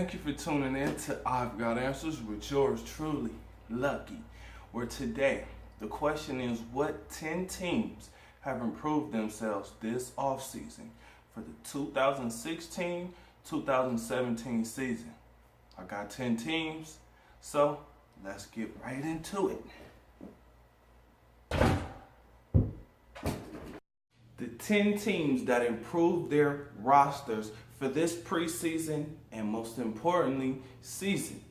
Thank you for tuning in to I've Got Answers with yours truly, Lucky. Where today, the question is, what 10 teams have improved themselves this offseason for the 2016-2017 season? I got 10 teams, so let's get right into it. The 10 teams that improved their rosters for this preseason and most importantly, season.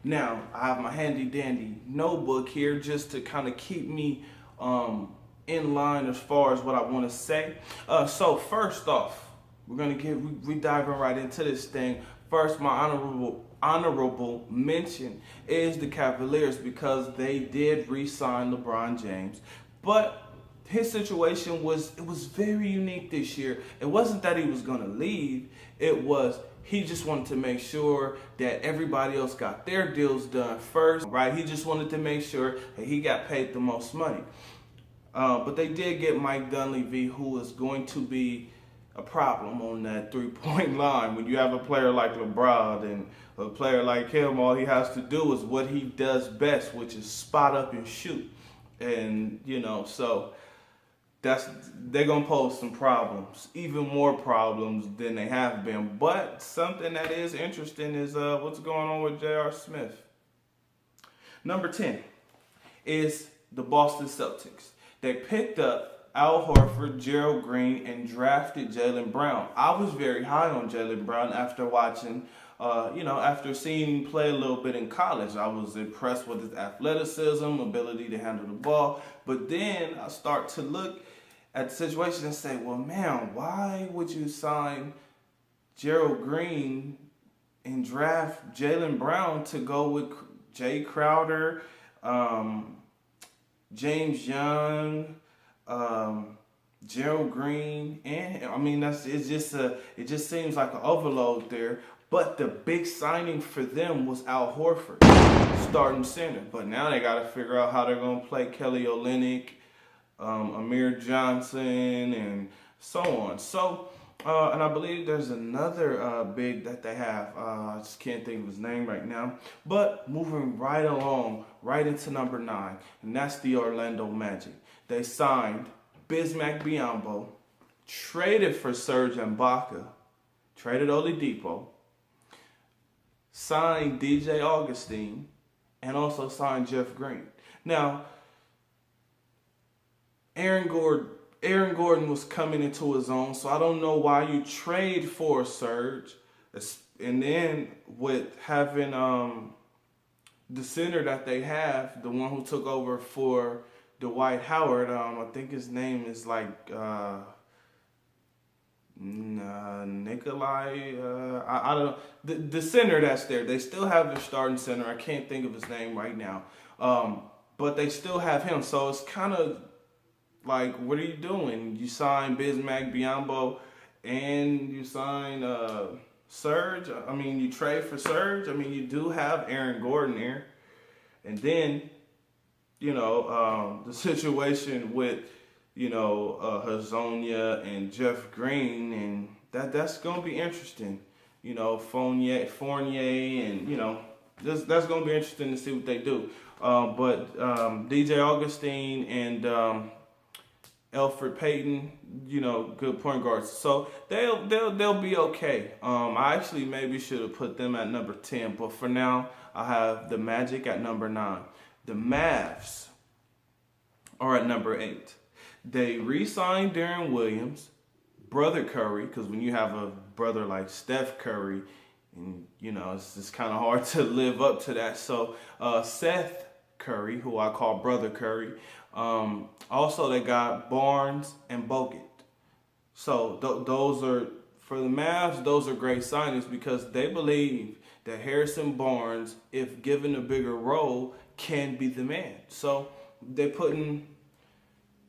Now, I have my handy dandy notebook here just to kind of keep me in line as far as what I want to say. So first off, we diving right into this thing. First, my honorable mention is the Cavaliers because they did re-sign LeBron James, but his situation was very unique this year. It wasn't that he was going to leave. It was he just wanted to make sure that everybody else got their deals done first, right? He just wanted to make sure that he got paid the most money. But they did get Mike Dunleavy, who is going to be a problem on that three-point line. When you have a player like LeBron and a player like him, all he has to do is what he does best, which is spot up and shoot. And, so they're going to pose some problems, even more problems than they have been. But something that is interesting is what's going on with J.R. Smith. Number 10 is the Boston Celtics. They picked up Al Horford, Gerald Green, and drafted Jaylen Brown. I was very high on Jaylen Brown after watching, after seeing him play a little bit in college. I was impressed with his athleticism, ability to handle the ball. But then I start to look at the situation and say, well, man, why would you sign Gerald Green and draft Jaylen Brown to go with Jay Crowder, James Young, Gerald Green, and it just seems like an overload there. But the big signing for them was Al Horford, starting center. But now they got to figure out how they're going to play Kelly Olynyk, Amir Johnson, and so on. So, and I believe there's another big that they have. I just can't think of his name right now. But moving right along, right into number 9, and that's the Orlando Magic. They signed Bismack Biyombo, traded for Serge Ibaka, traded Oladipo, signed DJ Augustine, and also signed Jeff Green. Now, Aaron Gordon was coming into his own, so I don't know why you trade for Serge. And then with having the center that they have, the one who took over for Dwight Howard, I think his name is like Nikolai. I don't know. The center that's there, they still have their starting center. I can't think of his name right now. But they still have him, so it's kind of like, what are you doing? You sign Bismack Biyombo and you sign Serge. You trade for Serge. You do have Aaron Gordon there. And then, the situation with, Hazonia and Jeff Green, and that's going to be interesting. Fournier and, that's going to be interesting to see what they do. But DJ Augustine and Elfrid Payton, good point guards. So they'll be okay. I actually maybe should have put them at number 10, but for now I have the Magic at number 9. The Mavs are at number 8. They re-signed Darren Williams, brother Curry, because when you have a brother like Steph Curry, and it's just kind of hard to live up to that. So Seth Curry, who I call brother Curry. Also, they got Barnes and Bogut. So those are, for the Mavs, those are great signings because they believe that Harrison Barnes, if given a bigger role, can be the man. So they're putting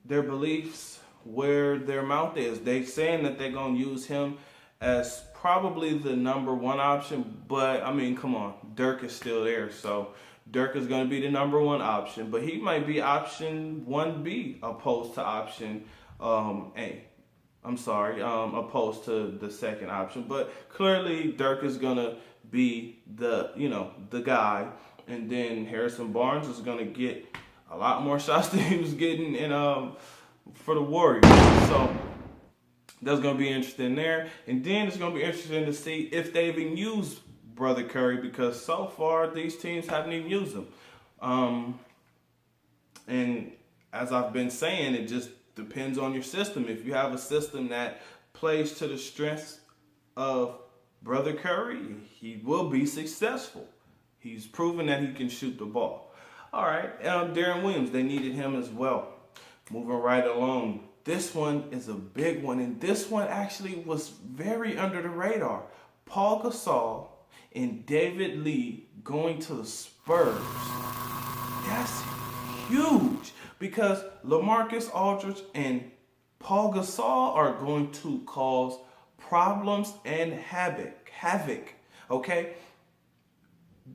their beliefs where their mouth is. They're saying that they're going to use him as probably the number 1 option, but come on, Dirk is still there, so Dirk is going to be the number 1 option, but he might be option 1B opposed to option A. I'm sorry, opposed to the second option. But clearly, Dirk is gonna be the guy, and then Harrison Barnes is gonna get a lot more shots than he was getting in for the Warriors. So that's gonna be interesting there, and then it's gonna be interesting to see if they even use Brother Curry, because so far these teams haven't even used him. And as I've been saying, it just depends on your system. If you have a system that plays to the strengths of Brother Curry, he will be successful. He's proven that he can shoot the ball. All right, Darren Williams, they needed him as well. Moving right along, this one is a big one, and this one actually was very under the radar. Paul Gasol and David Lee going to the Spurs. That's huge, because LaMarcus Aldridge and Paul Gasol are going to cause problems and havoc. Okay?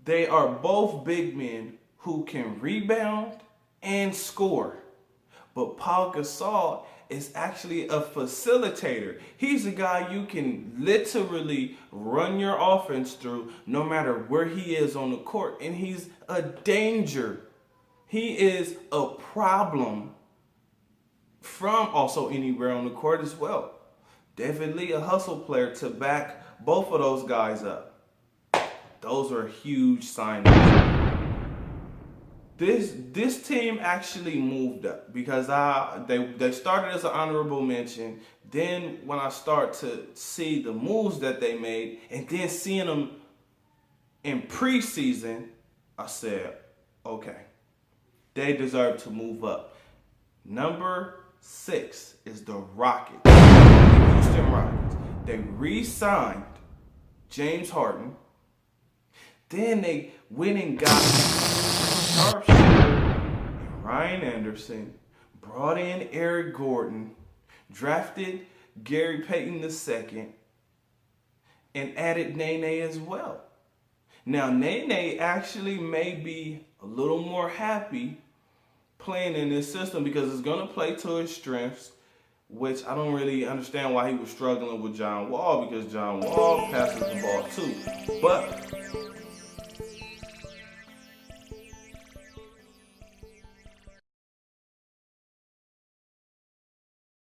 They are both big men who can rebound and score. But Paul Gasol is actually a facilitator. He's a guy you can literally run your offense through no matter where he is on the court. And he's a danger. He is a problem from also anywhere on the court as well. David Lee, a hustle player to back both of those guys up. Those are huge signings. This team actually moved up, because they started as an honorable mention. Then when I start to see the moves that they made, and then seeing them in preseason, I said, okay, they deserve to move up. Number 6 is the Rockets, the Houston Rockets. They re-signed James Harden. Then they went and got sharpshooter and Ryan Anderson, brought in Eric Gordon, drafted Gary Payton II, and added Nene as well. Now, Nene actually may be a little more happy playing in this system, because it's going to play to his strengths, which I don't really understand why he was struggling with John Wall, because John Wall passes the ball too. But